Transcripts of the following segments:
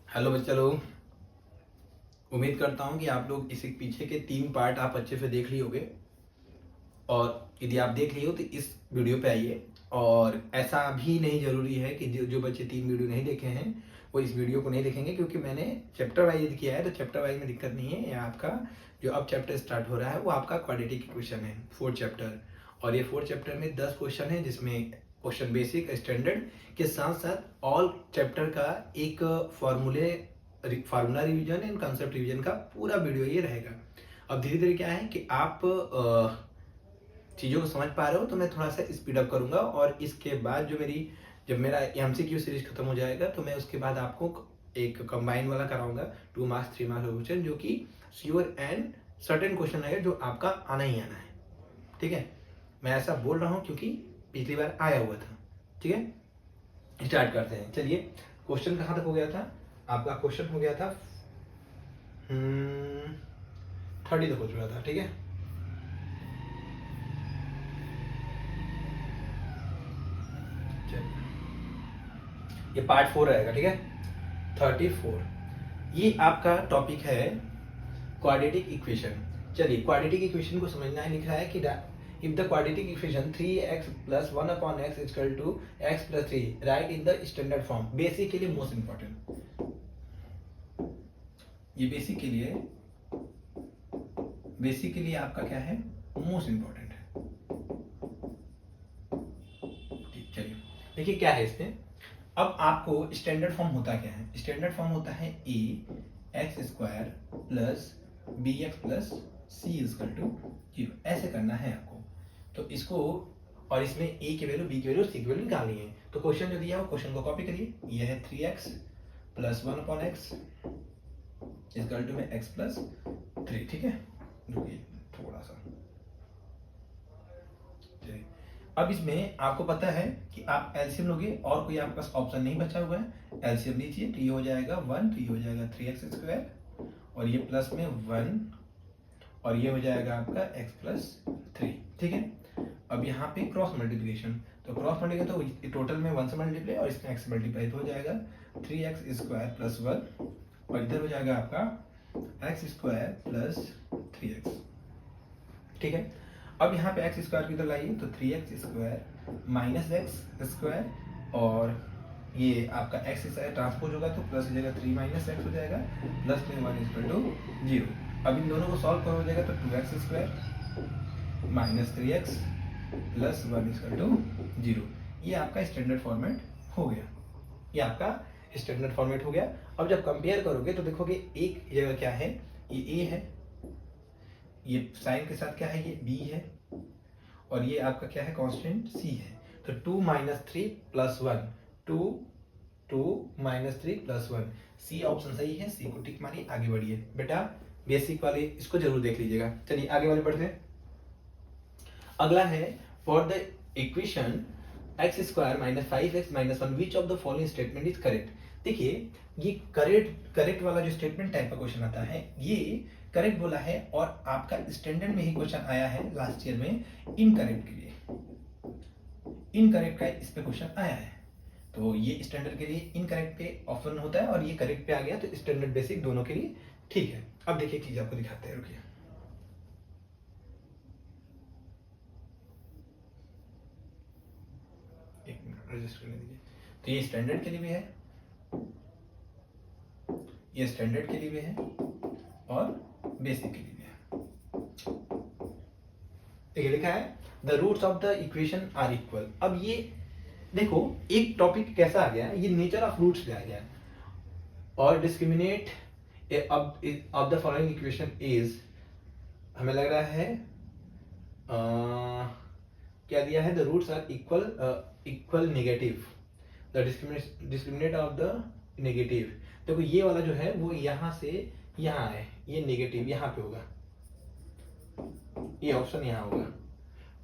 Hello बच्चा लोग। उम्मीद करता हूँ कि आप लोग इस पीछे के 3 पार्ट आप अच्छे से देख लिए होंगे। और यदि आप देख लिए हो तो इस वीडियो पे आइए। और ऐसा भी नहीं ज़रूरी है कि जो बच्चे 3 वीडियो नहीं देखे हैं वो इस वीडियो को नहीं देखेंगे, क्योंकि मैंने चैप्टर वाइज किया है, तो चैप्टर वाइज में दिक्कत नहीं है। यह आपका जो अब चैप्टर स्टार्ट हो रहा है वो आपका क्वाड्रेटिक इक्वेशन है, 4th चैप्टर। और ये 4th चैप्टर में 10 क्वेश्चन है, जिसमें क्वेश्चन बेसिक स्टैंडर्ड के साथ साथ ऑल चैप्टर का एक formula revision and concept revision का पूरा वीडियो ये रहेगा। अब धीरे धीरे क्या है कि आप चीज़ों को समझ पा रहे हो, तो मैं थोड़ा सा स्पीड अप करूंगा। और इसके बाद जब मेरा एमसीक्यू सीरीज खत्म हो जाएगा तो मैं उसके बाद आपको एक कंबाइन वाला कराऊंगा, 2 मार्क्स 3 मार्क्स क्वेश्चन, जो कि श्योर एंड सर्टेन क्वेश्चन है जो आपका आना ही आना है। ठीक है, मैं ऐसा बोल रहा हूँ क्योंकि पिछली बार आया हुआ था। ठीक है, स्टार्ट करते हैं। चलिए, क्वेश्चन कहाँ तक हो गया था आपका? क्वेश्चन हो गया था 30 तक हो चुका था। ठीक है, ये पार्ट 4 रहेगा। ठीक है, 34 ये आपका टॉपिक है क्वाड्रेटिक इक्वेशन। चलिए, क्वाड्रेटिक इक्वेशन को समझना है। लिख रहा है कि if the quadratic equation 3x + 1/x = x + 3 right in the standard form. Basically most important, ये बेसिकली आपका क्या है, मोस्ट इंपॉर्टेंट है। ठीक, चलिए देखिए क्या है इसमें। अब आपको स्टैंडर्ड फॉर्म होता क्या है? स्टैंडर्ड फॉर्म होता है ax² + bx + c = 0। ऐसे करना है आपको। तो इसको, और इसमें a की वैल्यू, b की वैल्यू, c की वैल्यू निकालनी है। तो क्वेश्चन जो दिया है वो क्वेश्चन को कॉपी करिए। यह है 3x + 1/x = में x + 3। ठीक है, रुकिए थोड़ा सा। चलिए, अब इसमें आपको पता है कि आप एलसीएम लोगे और कोई आपके पास ऑप्शन नहीं बचा हुआ है। एलसीएम लीजिए तो ये हो जाएगा 1, तो ये हो जाएगा 3x², और ये प्लस में 1, और ये हो जाएगा आपका x + 3। ठीक है, अब यहाँ पे क्रॉस मल्टीप्लिकेशन, तो क्रॉस मल्टीप्लिकेशन तो टोटल में 1 से मल्टीप्लाई और इसमें x से मल्टीप्लाई, तो हो जाएगा 3x² + 1, और इधर हो जाएगा आपका x² + 3x। ठीक है, अब यहाँ पे x² की तरह लाइए, तो 3x² - x², और ये आपका x² ट्रांसपोज होगा तो प्लस हो जाएगा 3 - x हो जाएगा, प्लस में 1 = 0। अब इन दोनों को सॉल्व करो, हो जाएगा तो 2x² - 3x + 1 = 0। ये आपका स्टैंडर्ड फॉर्मेट हो गया। ये आपका स्टैंडर्ड फॉर्मेट हो गया। अब जब कंपेयर करोगे तो देखोगे एक जगह क्या है, ये a है, ये साइन के साथ क्या है, ये b है, और ये आपका क्या है, कांस्टेंट c है। तो 2 - 3 + 1, 2 - 3 + 1, सी ऑप्शन सही है। सी को टिक मारिए, आगे बढ़िए बेटा। बेसिक वाले इसको जरूर देख लीजिएगा। चलिए आगे वाले पढ़ते हैं। अगला है for the equation x² - 5x - 1 which of the following statement is correct. देखिए, ये करेक्ट वाला जो स्टेटमेंट टाइप का क्वेश्चन आता है, ये करेक्ट बोला है, और आपका स्टैंडर्ड में ही क्वेश्चन आया है लास्ट ईयर में इनकरेक्ट के लिए। इनकरेक्ट का इस पे क्वेश्चन आया है, तो ये स्टैंडर्ड के लिए इनकरेक्ट पे ऑप्शन होता है, और ये करेक्ट पे आ गया, तो स्टैंडर्ड बेसिक दोनों के लिए ठीक है। अब देखिए चीज आपको दिखाते हैं, रुकिए। एक मिनट रजिस्टर करने दीजिए। तो ये स्टैंडर्ड के लिए भी है, ये स्टैंडर्ड के लिए भी है, और बेसिक के लिए भी है। देखिए लिखा है the roots of the equation are equal. अब ये देखो, एक टॉपिक कैसा आ गया है, ये नेचर ऑफ रूट्स पे आ गया है। और discriminate of the following equation is, हमें लग रहा है क्या दिया है, the roots are equal negative, the discriminate of the negative. देखो ये वाला जो है वो यहाँ से यहाँ है, ये नेगेटिव यहाँ पे होगा, ये ऑप्शन यहाँ होगा,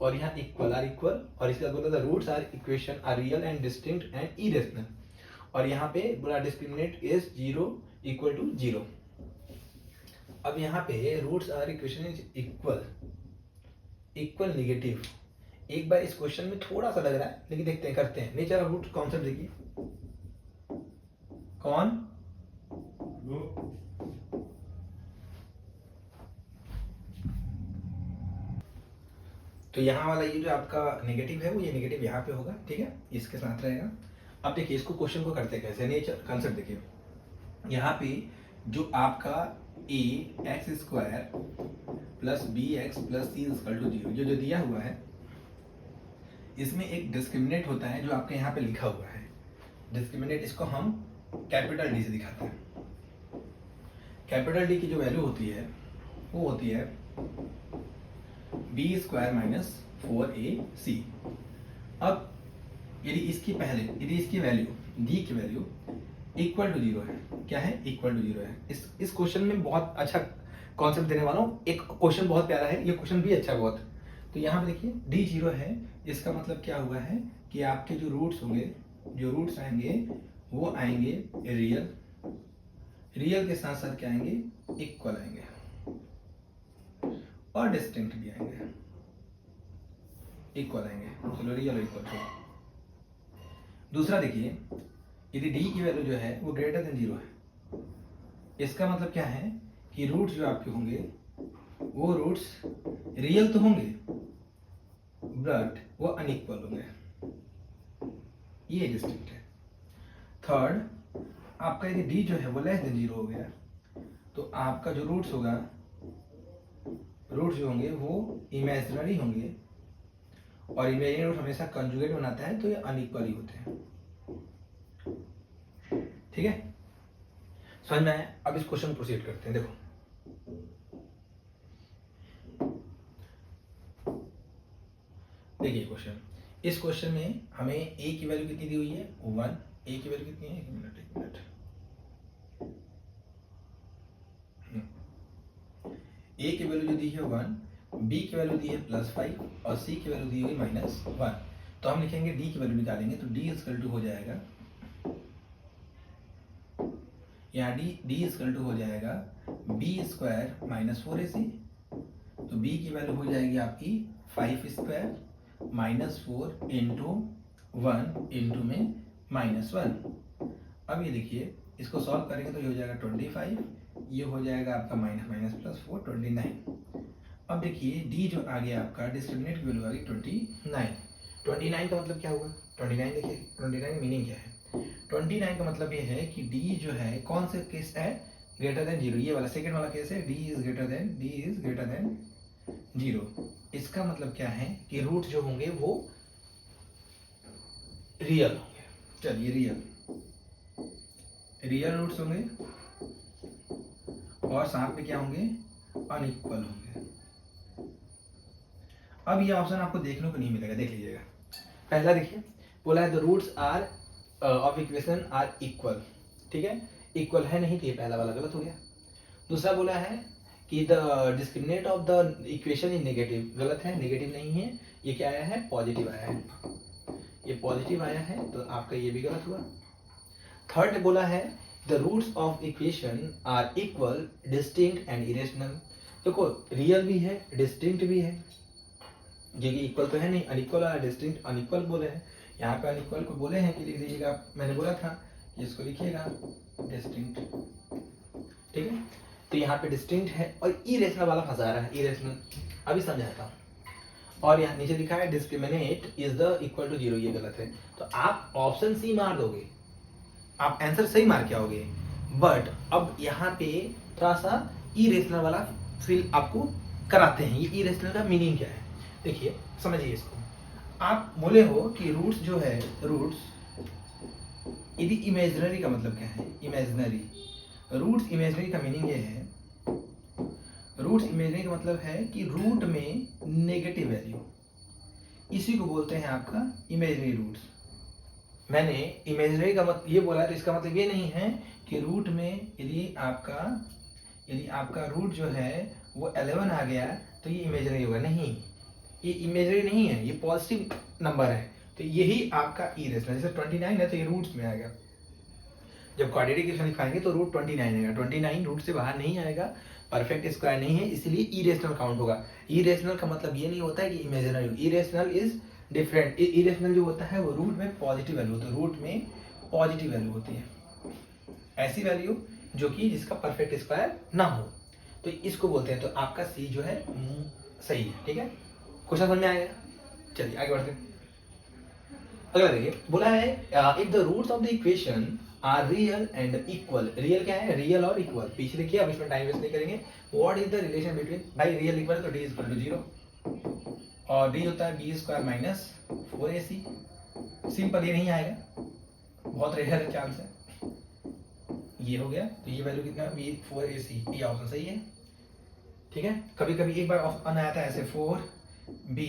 और यहाँ इक्वल आर इक्वल, और इसका बोला the roots are equation are real and distinct and irrational, और यहाँ पे बोला डिस्क्रिमिनेट इज 0 = 0। अब यहाँ पे roots are equation is equal negative. एक बार इस क्वेश्चन में थोड़ा सा लग रहा है, लेकिन देखते हैं, करते हैं। नेचर ऑफ रूट कॉन्सेप्ट देखिए, कौन तो यहाँ वाला ये जो आपका नेगेटिव है वो ये नेगेटिव यहाँ पे होगा, ठीक है, इसके साथ रहेगा। अब देखिए इसको क्वेश्चन को करते कैसे, नेचर कंसेप्ट देखिए, यहाँ पे जो आपका A X square plus B X plus C equal to 0 जो दिया हुआ है, इसमें एक डिस्क्रिमिनेंट होता है जो आपके यहाँ पे लिखा हुआ है। डिस्क्रिमिनेंट इसको हम कैपिटल डी से दिखाते हैं। कैपिटल डी की जो वैल्यू होती है वो होती है बी स्क्वायर माइनस 4ac। अब यदि इसकी वैल्यू डी की वैल्यू इक्वल टू 0 है, क्या है, इक्वल टू 0 है। इस क्वेश्चन में बहुत अच्छा कॉन्सेप्ट देने वाला हूँ। एक क्वेश्चन बहुत प्यारा है, ये क्वेश्चन भी अच्छा बहुत। तो यहाँ पे देखिए डी 0 है, इसका मतलब क्या हुआ है कि आपके जो रूट्स होंगे, जो रूट्स आएंगे वो आएंगे रियल के साथ साथ क्या आएंगे, इक्वल आएंगे और डिस्टिंक्ट भी आएंगे, इक्वल आएंगे। चलो रियल और इक्वल छोड़ो। दूसरा देखिए, यदि डी की वैल्यू जो है वो ग्रेटर देन 0 है, इसका मतलब क्या है कि रूट्स जो आपके होंगे वो रूट्स रियल तो होंगे बट वो अनइक्वल होंगे, ये डिस्टिंक्ट है। थर्ड, आपका यदि डी जो है वो लेस देन 0 हो गया तो आपका जो रूट्स होगा, रूट्स जो होंगे वो इमेजिनरी होंगे और इमेजिनरी रूट हमेशा कंजुगेट बनाता है, तो ये अनइक्वल ही होते हैं, ठीक है, समझ में आया। अब इस क्वेश्चन प्रोसीड करते हैं। देखो देखिए क्वेश्चन, इस क्वेश्चन में हमें ए की वैल्यू कितनी दी हुई है, 1। ए की वैल्यू कितनी है, एक मिनट, ए की वैल्यू जो दी है 1, बी की वैल्यू दी है +5 और सी की वैल्यू दी हुई -1। तो हम लिखेंगे डी की वैल्यू निकालेंगे तो डी इक्वल टू हो जाएगा, यहाँ डी इक्वल टू हो जाएगा बी स्क्वायर माइनस 4ac। तो बी की वैल्यू हो जाएगी आपकी 5 स्क्वायर माइनस 4 इंटू 1 इंटू में -1। अब ये देखिए इसको सॉल्व करेंगे तो ये हो जाएगा 25, ये हो जाएगा आपका माइनस प्लस 4 29। अब देखिए डी जो आ गया आपका, डिस्क्रिमिनेंट की वैल्यू आ गई 29 का मतलब क्या हुआ, 29 देखिए 29 मीनिंग क्या है, 29 का मतलब ये है कि डी जो है कौन से केस है, ग्रेटर देन 0, ये वाला सेकंड वाला केस है, डी इज ग्रेटर देन 0। इसका मतलब क्या है कि रूट जो होंगे वो रियल होंगे। चलिए रियल रूट्स होंगे और साथ में क्या होंगे, अनइक्वल होंगे। अब ये ऑप्शन आपको देखने को नहीं मिलेगा, देख लीजिएगा। पहला देखिए, बोला है the roots are of equation are equal, ठीक है, इक्वल है नहीं तो ये पहला वाला गलत हो गया। दूसरा बोला है कि the discriminant of the equation is negative, गलत है, नेगेटिव नहीं है, ये क्या आया है, पॉजिटिव आया है, ये पॉजिटिव आया है, तो आपका ये भी गलत हुआ। थर्ड बोला है the roots of equation are equal distinct and irrational. देखो रियल भी है, डिस्टिंक्ट भी है, ये इक्वल तो है नहीं, अनइक्वल और डिस्टिंक्ट अनइक्वल बोले हैं। यहाँ पे अनइक्वल को बोले हैं कि लिख दीजिएगा, मैंने बोला था इसको लिखिएगा डिस्टिंक्ट, ठीक है। तो यहाँ पे डिस्टिंक्ट है और इरेशनल वाला फंसा रहा है, इरेशनल अभी समझाता हूँ। और यहाँ नीचे लिखा है discriminate is the equal to 0, ये गलत है। तो आप ऑप्शन सी मार दोगे, आप आंसर सही मार के आओगे, बट अब यहाँ पे थोड़ा सा इरेशनल वाला फिल आपको कराते हैं। ये इरेशनल का मीनिंग क्या है, देखिए समझिए इसको। आप बोले हो कि रूट्स जो है, रूट्स यदि इमेजिनरी का मतलब क्या है, इमेजिनरी रूट्स, इमेजिनरी का मीनिंग ये है, रूट्स इमेजिनरी का मतलब है कि रूट में नेगेटिव वैल्यू, इसी को बोलते हैं आपका इमेजिनरी रूट्स। मैंने इमेजिनरी का मतलब ये बोला तो इसका मतलब ये नहीं है कि रूट में यदि आपका रूट जो है वो 11 आ गया तो ये इमेजिनरी होगा, नहीं, ये इमेजिनरी नहीं है, ये पॉजिटिव नंबर है। तो यही आपका इरेशनल, जैसे 29 है तो ये रूट्स में आएगा। जब क्वाड्रेटिक इक्वेशन लिखाएंगे तो रूट 29 आएगा, 29 रूट से बाहर नहीं आएगा, परफेक्ट स्क्वायर नहीं है, इसलिए इरेशनल काउंट होगा। इरेशनल का मतलब ये नहीं होता है कि imaginary, irrational is different. Irrational जो होता है वो रूट में पॉजिटिव वैल्यू होती है, रूट में पॉजिटिव वैल्यू होती है, ऐसी वैल्यू जो कि जिसका परफेक्ट स्क्वायर ना हो, तो इसको बोलते हैं। तो आपका सी जो है सही है, ठीक है। क्वेश्चन समझ में आएगा? चलिए आगे बढ़ते हैं। अगला देखिए, बोला है if the roots of the equation are real and equal. Real क्या है? रियल और इक्वल। पीछे देखिए, अब इसमें टाइम वेस्ट नहीं करेंगे। What is the relation between, भाई रियल इक्वल तो डी इज इक्वल टू 0 और डी होता है B square minus 4ac। Simple, ये नहीं आएगा, बहुत रेयर चांस है। ये हो गया, तो ये वैल्यू कितना, बी 4ac, ये ऑप्शन सही है। ठीक है, कभी कभी एक बार ऑप्शन आया था ऐसे 4b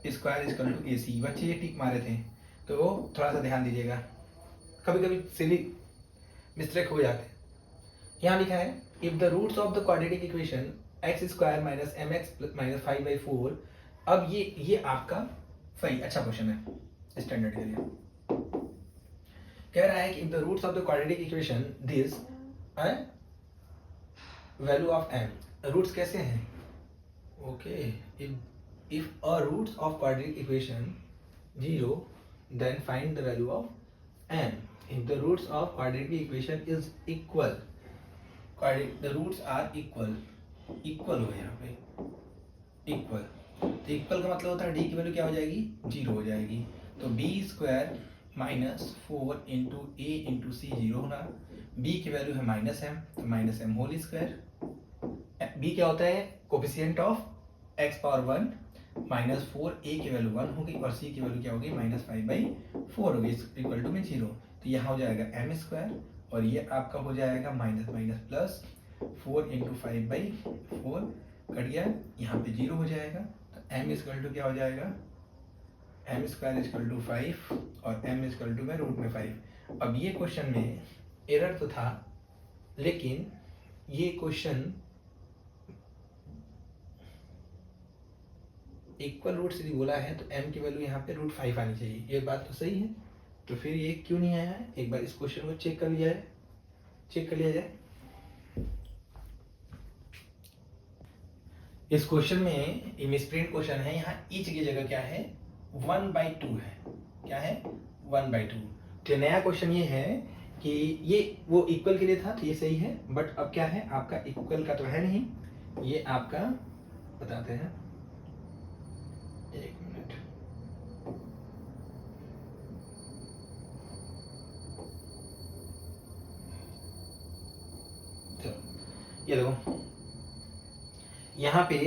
square equal to ac, बच्चे ये टिक मारे थे, तो थोड़ा सा ध्यान दीजिएगा, कभी कभी सिली मिस्टेक हो जाते हैं। यहाँ लिखा है if the roots of the quadratic equation x square minus m x minus 5/4। अब ये आपका सही अच्छा क्वेश्चन है स्टैंडर्ड के लिए। कह रहा है कि if the roots of the quadratic equation this value of m, roots कैसे हैं? Okay, if a roots of quadratic equation 0, then find the value of m. If the roots of quadratic equation is equal, the roots are equal हो यहाँ पे equal, तो equal का मतलब होता है d की वैल्यू क्या हो जाएगी? 0 हो जाएगी। तो b square minus 4 into a into C 0 होना, b की वैल्यू है माइनस m, तो minus m whole square. b क्या होता है? Coefficient of x power 1 minus 4, a की वैल्यू 1 होगी और c की वैल्यू क्या होगी? माइनस 5/4 होगी, इक्वल टू में 0। तो यहाँ हो जाएगा m स्क्वायर और ये आपका हो जाएगा minus minus plus 4 into 5/4 cut गया, यहाँ पे 0 हो जाएगा। तो m इक्वल टू क्या हो जाएगा? m स्क्वायर इक्वल टू 5 और m इक्वल टू में रूट में 5। अब ये क्वेश्चन में एरर तो था, लेकिन ये क्वेश्चन इक्वल रूट से बोला है, तो m की वैल्यू यहाँ पे रूट 5 आनी चाहिए। ये बात तो सही है, तो फिर ये क्यों नहीं आया है? एक बार इस क्वेश्चन को चेक कर लिया जाए। इस क्वेश्चन में मिसप्रिंट क्वेश्चन है, यहाँ ईच की जगह क्या है? 1/2 है। क्या है? 1/2। तो नया क्वेश्चन ये है कि ये वो इक्वल के लिए था, तो ये सही है, बट अब क्या है आपका? इक्वल का तो है नहीं, ये आपका बताते हैं, एक मिनट। चलो ये देखो, यहाँ पे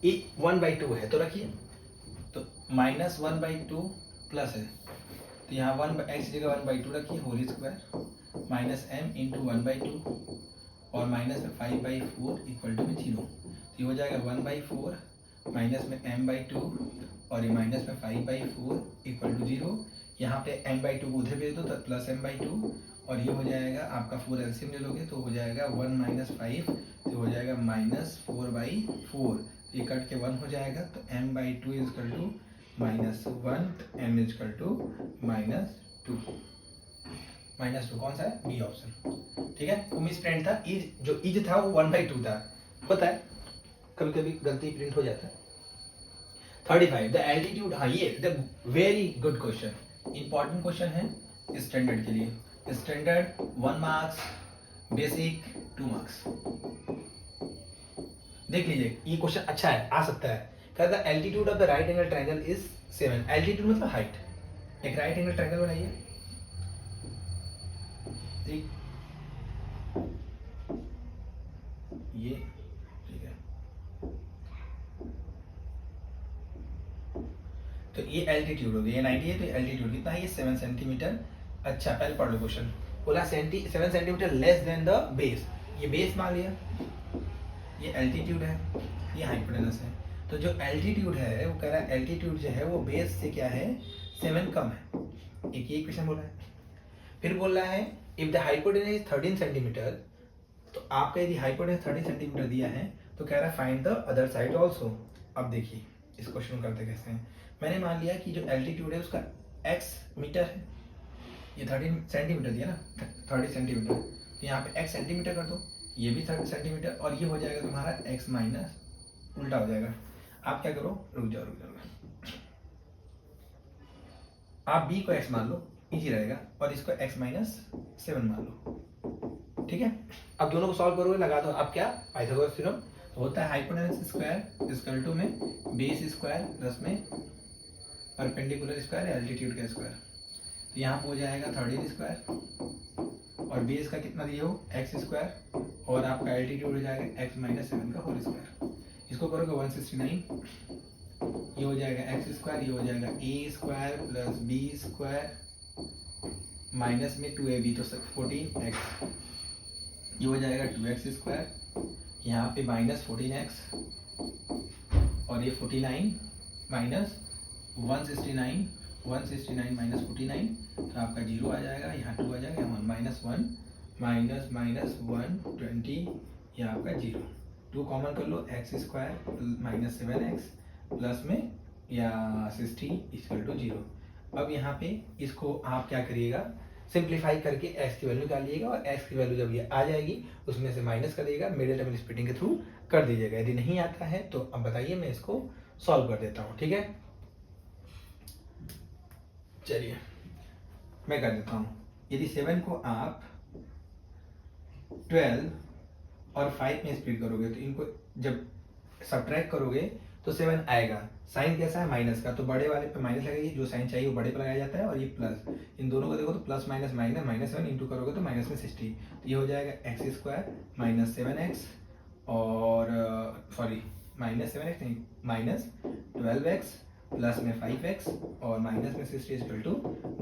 1/2 है, तो रखिए, तो माइनस 1/2 प्लस है, तो यहाँ 1x जगह 1/2 रखिए, whole square minus m into 1/2 और माइनस में 5/4 इक्वल टू में 0। तो ये हो जाएगा 1/4 माइनस में m/2 और ये माइनस में 5/4 इक्वल टू 0। यहाँ पे m/2 को उधर भेज दो, तो प्लस m/2 और ये हो जाएगा आपका 4 एलसीएम ले लोगे तो हो जाएगा 1 माइनस 5, तो हो जाएगा माइनस 4/4। ये कट के 1 हो जाएगा, तो m/2 equal to minus 1, m equal to -2। -2 कौन सा है? B option. ठीक है, वो मिस प्रिंट था, जो इज था वो 1/2 था, पता है कभी कभी गलती प्रिंट हो जाता है। 35 द एल्टीट्यूड, हाँ ये the very good question, important question है स्टैंडर्ड के लिए। Standard 1 marks, basic 2 marks. देख लीजिए, ये क्वेश्चन अच्छा है, आ सकता है। कहता है altitude of the right angle triangle is 7। Altitude मतलब हाइट। एक राइट एंगल ट्रायंगल बनाइए, ठीक, ये ठीक है, तो ये एल्टीट्यूड हो गया, ये 90 है, तो एल्टीट्यूड कितना है? ये 7 सेंटीमीटर। अच्छा, पहले पढ़ लो क्वेश्चन। बोला 7 centimetre less than the base, ये बेस मान लिया, ये एल्टीट्यूड है, ये हाइपोटेनस है। तो जो एल्टीट्यूड है वो कह रहा है एल्टीट्यूड जो है वो बेस से क्या है? 7 कम है। एक ये क्वेश्चन बोला है। फिर बोल रहा है if the hypotenuse is 13 centimetre, तो आपका यदि हाइपोटेनस 30 सेंटीमीटर दिया है तो कह रहा है find the other side also. अब देखिए इस क्वेश्चन को करते कैसे हैं। मैंने मान लिया कि जो एल्टीट्यूड है उसका x मीटर है, ये 13 सेंटीमीटर दिया ना, 30 सेंटीमीटर, तो यहाँ पे x सेंटीमीटर कर दो, ये भी 30 सेंटीमीटर, और ये हो जाएगा तुम्हारा x माइनस, उल्टा हो जाएगा। आप क्या करो, रुक जाओ, आप b को x मान लो, इजी रहेगा, और इसको x माइनस 7 मान लो। ठीक है, अब दोनों को सॉल्व करोगे, लगा दो। अब क्या? Pythagoras theorem. होता है हाइपोटेनस स्क्वायर इक्वल टू में बेस स्क्वायर प्लस में परपेंडिकुलर स्क्वायर एल्टीट्यूड का स्क्वायर। तो यहाँ पे हो जाएगा 13 स्क्वायर और बेस का कितना दिए हो एक्स स्क्वायर और आपका एल्टीट्यूड हो जाएगा एक्स माइनस 7 का होल स्क्वायर। इसको करोगे 169, ये हो जाएगा एक्स स्क्वायर, ये हो जाएगा A square plus B square minus में 2ab तो 14x, ये हो जाएगा 2x स्क्वायर, यहाँ पे माइनस 14x और ये 49 माइनस 169 माइनस 49 तो आपका 0 आ जाएगा, यहाँ 2 आ जाएगा, यहाँ माइनस 1 माइनस माइनस 120, यहाँ आपका 0। 2 कॉमन कर लो, X square minus 7x plus में या 60 इक्वल टू 0। अब यहाँ पे इसको आप क्या करिएगा, सिंप्लीफाई करके x की वैल्यू निकालिएगा और x की वैल्यू जब ये आ जाएगी उसमें से माइनस करिएगा, मिडिल टर्म स्प्लिटिंग के थ्रू कर दीजिएगा। यदि नहीं आता है तो अब बताइए, मैं इसको सॉल्व कर देता हूँ, ठीक है। चलिए मैं कर देता हूँ। यदि 7 को आप 12 और 5 में स्प्लिट करोगे तो इनको जब सब्ट्रैक्ट करोगे तो 7 आएगा। साइन कैसा है माइनस का, तो बड़े वाले पे माइनस लगेगी, जो साइन चाहिए वो बड़े पे लगाया जाता है, और ये प्लस, इन दोनों को देखो तो plus minus minus minus 7 into करोगे तो माइनस में 60, तो ये हो जाएगा एक्स स्क्वायर माइनस 7x और सॉरी माइनस 7x नहीं माइनस 12x प्लस में 5x और माइनस में 60 इक्वल टू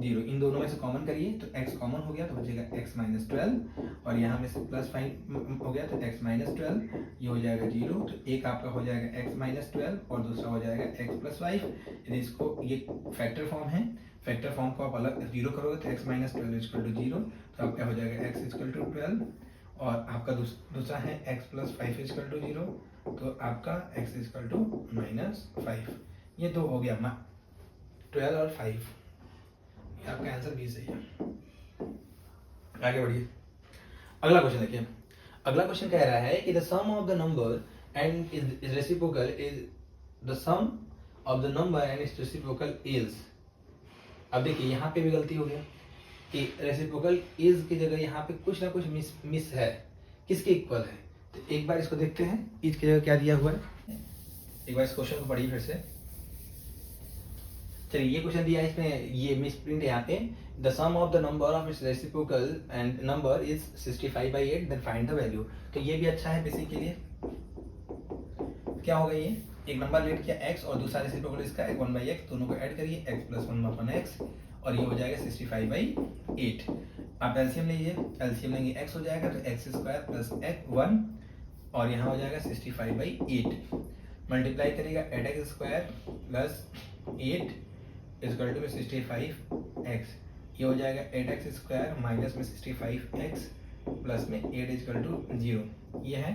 0। इन दोनों में से कॉमन करिए तो x कॉमन हो गया तो बचेगा x माइनस 12 और यहाँ में से प्लस 5 हो गया तो x माइनस 12, ये हो जाएगा 0। तो एक आपका हो जाएगा x माइनस 12 और दूसरा हो जाएगा x प्लस 5। यदि इसको ये फैक्टर फॉर्म है, फैक्टर फॉर्म को आप अलग 0 करोगे तो x माइनस 12 इक्वल टू 0, तो आपका हो जाएगा x इक्वल टू 12 और आपका दूसरा है x प्लस 5 इक्वल टू 0, तो आपका x इक्वल टू माइनस 5। ये दो हो गया 12 और 5, आपका आंसर बी सही है। आगे बढ़िए, अगला क्वेश्चन देखिए। अगला क्वेश्चन कह रहा है कि the sum of the number and is reciprocal is the sum of the number and is reciprocal is. अब देखिए यहाँ पे भी गलती हो गया कि रेसिप्रोकल इज की जगह यहाँ पे कुछ ना कुछ मिस है, किसके इक्वल है। तो एक बार इसको देखते हैं, इज की जगह क्या दिया हुआ है। एक बार इस क्वेश्चन को पढ़िए फिर से। चलिए ये क्वेश्चन दिया है, इसमें ये मिस प्रिंट है यहाँ पे, the sum of the number of its reciprocal and number is 65/8 then find the value. तो ये भी अच्छा है बेसिक के लिए। क्या होगा, ये एक नंबर लेट किया x और दूसरा रेसिप्रोकल इसका 1/x, दोनों को ऐड करिए x प्लस 1/x और ये हो जाएगा 65/8। आप एलसीएम लीजिए, एलसीएम लेंगे x हो जाएगा तो x स्क्वायर प्लस 1 और यहाँ हो जाएगा 65/8। मल्टीप्लाई करिएगा 8x square plus 8 equal to में 65x, ये हो जाएगा 8x स्क्वायर माइनस में 65x प्लस में 8 इक्वल टू 0, ये है।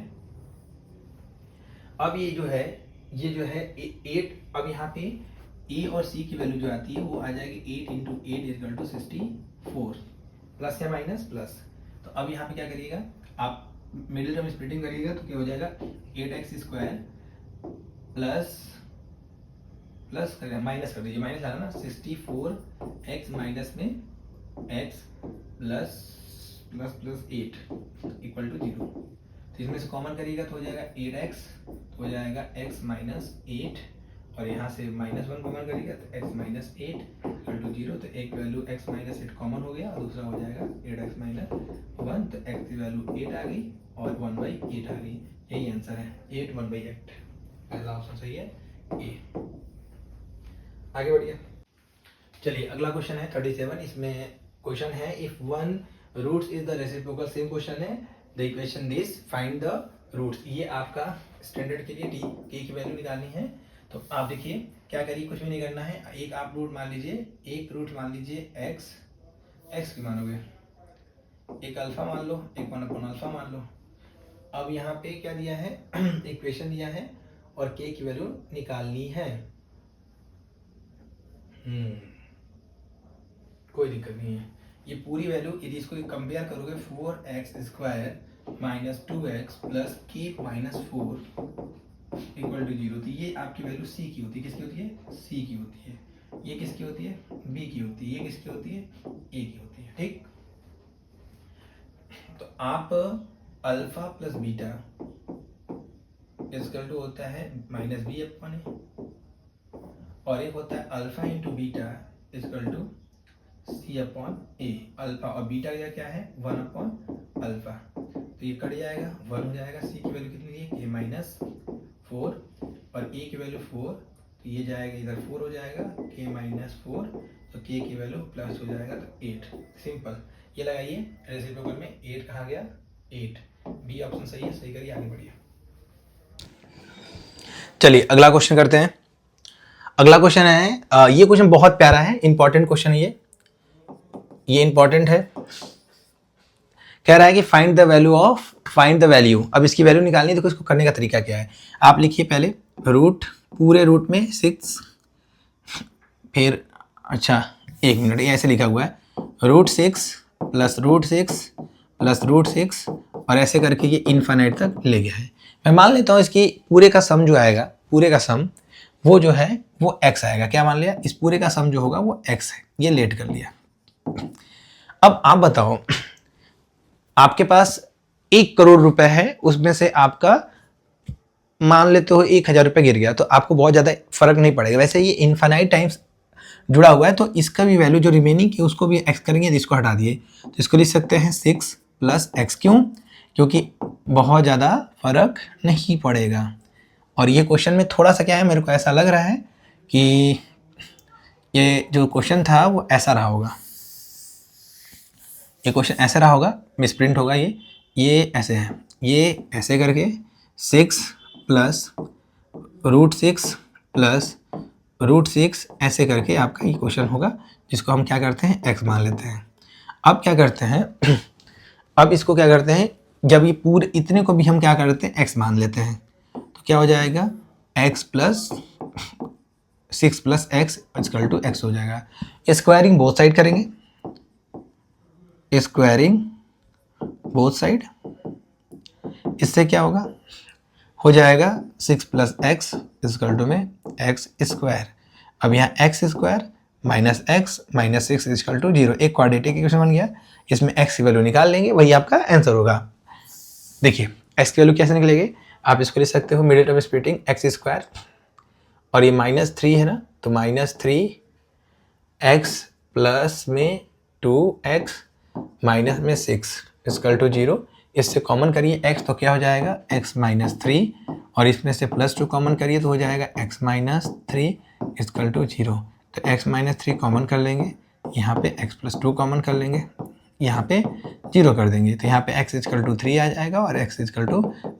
अब ये जो है 8, अब यहाँ पे a और c की वैल्यू जो आती है वो आ जाएगी 8 इंटू 8 इक्वल टू 64, प्लस या माइनस प्लस। तो अब यहाँ पे क्या करिएगा, आप मिडिल टर्म स्प्लिटिंग करिएगा तो क्या हो जाएगा 8x स्क्वायर प्लस करेगा माइनस कर दीजिए, माइनस आना ना 64x माइनस में x plus plus plus 8 equal to 0। तो इसमें से कॉमन करिएगा तो हो जाएगा 8x, तो हो जाएगा x माइनस 8 और यहाँ से माइनस 1 कॉमन करिएगा तो x माइनस 8 इक्वल टू 0। तो एक वैल्यू x माइनस 8 कॉमन हो गया और दूसरा हो जाएगा 8x माइनस 1, तो x की वैल्यू 8 आ गई और 1/8 आ गई। यही आंसर है 8 1/8, पहला ऑप्शन सही है ए। आगे बढ़िए, चलिए अगला क्वेश्चन है 37। इसमें क्वेश्चन है if one roots is the reciprocal, same question है, the equation this find the roots. ये आपका स्टैंडर्ड के लिए k की वैल्यू निकालनी है। तो आप देखिए क्या करिए, कुछ भी नहीं करना है, एक आप रूट मान लीजिए, एक रूट मान लीजिए x की मानोगे, एक अल्फा मान लो, एक 1 अल्फा मान लो। अब यहाँ पे क्या दिया है इक्वेशन दिया है और k की वैल्यू निकालनी है। कोई दिक्कत नहीं है, ये पूरी वैल्यू यदि इसको कंपेयर करोगे 4x square minus 2x plus k minus 4 equal to 0, तो ये आपकी वैल्यू c की होती है। किसकी होती है, c की होती है। ये किसकी होती है, b की होती है। ये किसकी होती है, a की होती है। ठीक, तो आप alpha plus beta equal to होता है माइनस बी अपॉन ए, और एक होता है alpha into beta equal to C upon A. Alpha और बीटा का क्या है 1 अपॉन अल्फा, तो ये कट जाएगा 1 हो जाएगा। सी की वैल्यू कितनी है के माइनस 4 और ए की वैल्यू 4, तो ये जाएगा इधर 4 हो जाएगा के माइनस 4, तो के की वैल्यू प्लस हो जाएगा तो 8। सिंपल, ये लगाइए रेसिप्रोकल में 8 कहाँ गया 8, बी ऑप्शन सही है, सही करिए आगे बढ़िए। चलिए अगला क्वेश्चन करते हैं। अगला क्वेश्चन है ये क्वेश्चन बहुत प्यारा है, इंपॉर्टेंट क्वेश्चन है ये इंपॉर्टेंट है। कह रहा है कि फाइंड द वैल्यू। अब इसकी वैल्यू निकालनी है, देखो इसको करने का तरीका क्या है। आप लिखिए पहले रूट, पूरे रूट में 6, फिर अच्छा 1 मिनट, ये ऐसे लिखा हुआ है √6 प्लस √6 और ऐसे करके ये इनफाइनाइट तक ले गया है। मैं मान लेता हूँ इसकी पूरे का सम जो आएगा, पूरे का सम वो जो है वो x आएगा। क्या मान लिया, इस पूरे का सम जो होगा वो x है, ये लेट कर लिया। अब आप बताओ, आपके पास 1 करोड़ रुपए है, उसमें से आपका मान लेते हो 1000 रुपये गिर गया, तो आपको बहुत ज़्यादा फर्क नहीं पड़ेगा। वैसे ये इनफाइनाइट टाइम्स जुड़ा हुआ है, तो इसका भी वैल्यू जो रिमेनिंग है उसको भी x करेंगे, तो इसको हटा दिए, तो इसको लिख सकते हैं 6 + x। क्यों, क्योंकि बहुत ज़्यादा फर्क नहीं पड़ेगा। और ये क्वेश्चन में थोड़ा सा क्या है, मेरे को ऐसा लग रहा है कि ये जो क्वेश्चन था वो ऐसा रहा होगा, ये क्वेश्चन ऐसे रहा होगा, मिसप्रिंट होगा ये ऐसे है, ये ऐसे करके 6 + √6 ऐसे करके आपका ये क्वेश्चन होगा, जिसको हम क्या करते हैं x मान लेते हैं। अब क्या करते हैं अब इसको क्या करते हैं, जब ये पूरे इतने को भी हम क्या करते हैं x मान लेते हैं, तो क्या हो जाएगा x + 6 + x = x हो जाएगा। स्क्वायरिंग बोथ साइड करेंगे, स्क्वायरिंग बोथ साइड, इससे क्या होगा, हो जाएगा 6 + x = x²। अब यहाँ x² माइनस x माइनस 6 = 0, एक क्वाड्रेटिक इक्वेशन बन गया। इसमें x की वैल्यू निकाल लेंगे, वही आपका आंसर होगा। देखिए x की वैल्यू कैसे निकलेगी, आप इसको लिख सकते हो मिडिल टर्म स्प्लिटिंग x² और ये -3 है ना, तो -3x प्लस में 2x माइनस में 6 = 0। इससे कॉमन करिए x, तो क्या हो जाएगा x - 3 और इसमें से +2 कॉमन करिए तो हो जाएगा x - 3 = 0। तो x - 3 कॉमन कर लेंगे, यहाँ पे x + 2 कॉमन कर लेंगे, यहाँ पे 0 कर देंगे, तो यहाँ पे x = 3 आ जाएगा और x =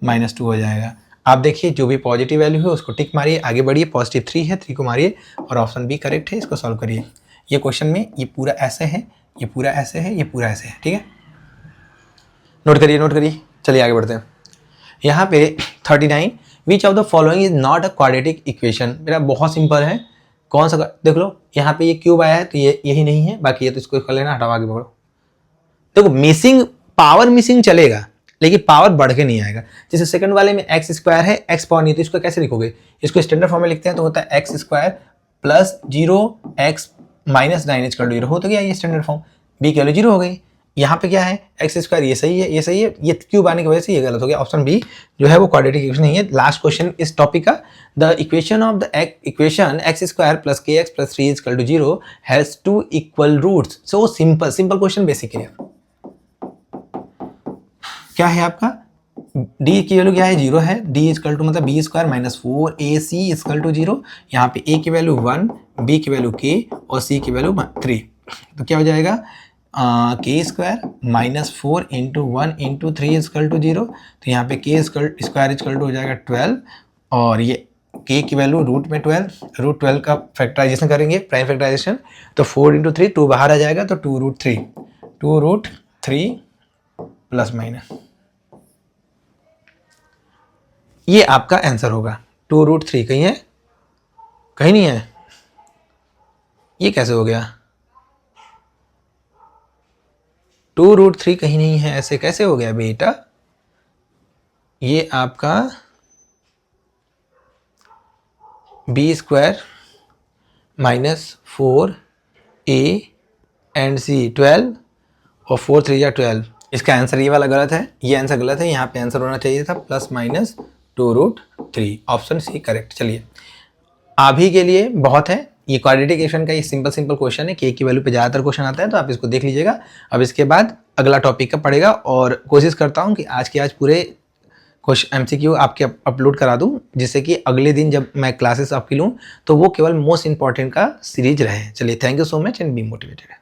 -2 हो जाएगा। आप देखिए जो भी पॉजिटिव वैल्यू है उसको टिक मारिए, आगे बढ़िए। पॉजिटिव 3 है, 3 को मारिए और ऑप्शन बी करेक्ट है, इसको सॉल्व करिए। ये क्वेश्चन में ये पूरा ऐसे है, ये पूरा ऐसे है, ये पूरा ऐसे है, ठीक है, नोट करिए। चलिए आगे बढ़ते हैं। यहाँ पे 39 which of the following is not a quadratic equation. मेरा बहुत सिंपल है, कौन सा, देख लो यहाँ पे ये क्यूब आया है तो ये यही नहीं है, बाकी ये तो इसको कर लेना, हटाओ आगे बढ़ो। देखो मिसिंग, पावर मिसिंग चलेगा लेकिन पावर बढ़ के नहीं आएगा। जैसे सेकंड वाले में x² है, x पावर नहीं, तो इसको कैसे लिखोगे, इसको स्टैंडर्ड फॉर्म में लिखते हैं तो होता है x² + 0x - 9 = 0 हो, तो क्या ये स्टैंडर्ड फॉर्म, b की वैल्यू 0 हो गई। यहाँ पे क्या है x², ये सही है, ये सही है, ये क्यूब आने की वजह से ये गलत हो गया। ऑप्शन बी जो है वो क्वाड्रेटिक इक्वेशन नहीं है। लास्ट क्वेश्चन इस टॉपिक का, the equation of the equation x² + kx + 3 = 0 has 2 equal roots. So simple question, basic है। क्या है आपका, d की वैल्यू क्या है 0 है, d = मतलब b² - 4ac = 0। यहाँ पे a की वैल्यू 1, b की वैल्यू k और c की वैल्यू 3, तो क्या हो जाएगा k² - 4 × 1 × 3 = 0। तो यहाँ पे k² = हो जाएगा 12 और ये k की वैल्यू रूट में 12, √12 का फैक्टराइजेशन करेंगे, प्राइम फैक्टराइजेशन, तो 4 × 3 2 बाहर आ जाएगा, तो 2√3 प्लस माइनस, ये आपका आंसर होगा। 2√3 कहीं है, कहीं नहीं है, ये कैसे हो गया, 2√3 कहीं नहीं है, ऐसे कैसे हो गया बेटा। ये आपका b² - 4a एंड c 12 और 4 3 12। इसका आंसर ये वाला गलत है, ये आंसर गलत है, यहाँ पे आंसर होना चाहिए था +- 2√3। Option C correct. चलिए अभी के लिए बहुत है, ये क्वाड्रेटिक इक्वेशन का ये सिंपल क्वेश्चन है, के की वैल्यू पे ज़्यादातर क्वेश्चन आता है, तो आप इसको देख लीजिएगा। अब इसके बाद अगला टॉपिक का पड़ेगा, और कोशिश करता हूँ कि आज पूरे क्वेश्चन MCQ आपके अपलोड करा दूँ, जिससे कि अगले दिन जब मैं क्लासेस आपकी लूँ तो वो केवल मोस्ट इंपॉर्टेंट का सीरीज रहे। चलिए thank you so much and be motivated.